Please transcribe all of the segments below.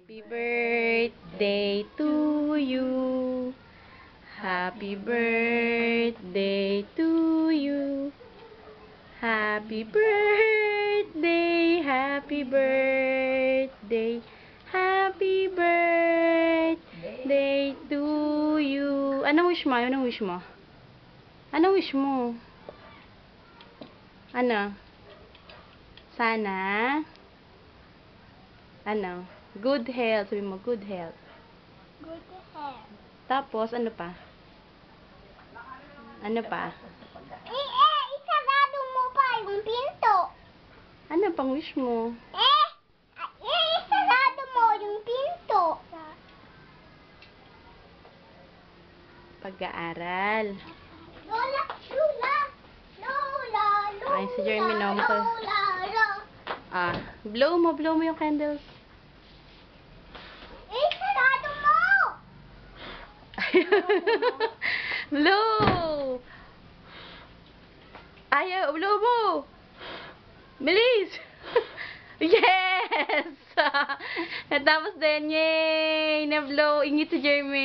Happy birthday to you. Happy birthday to you. Happy birthday, happy birthday, happy birthday to you. Anong wish mo? Anong wish mo? Anong wish mo? Ano? Sana? Ano? Good health. Sabi mo, good health. Good hair. Tapos, ano pa? Ano pa? Isarado mo pa yung pinto. Ano pang wish mo? Isarado mo yung pinto. Pag-aaral. Lola, Lola, Lola, Lola. Ay, si Jeremy na Lola, Lola. Blow mo yung candles. Isarado mo. Blow! Ayaw, blow mo! Bilis! Yes! Natapos din, yay! Na-blow, ingit si Jermaine.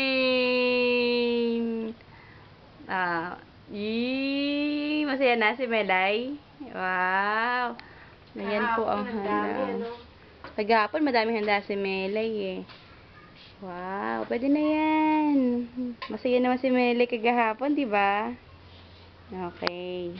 Masaya na si Melay. Wow! Ayan po ang handa. Paghapon, madaming handa si Melay eh. Wow, pwede na yan. Masaya naman si Melay kagahapon, di ba? Okay.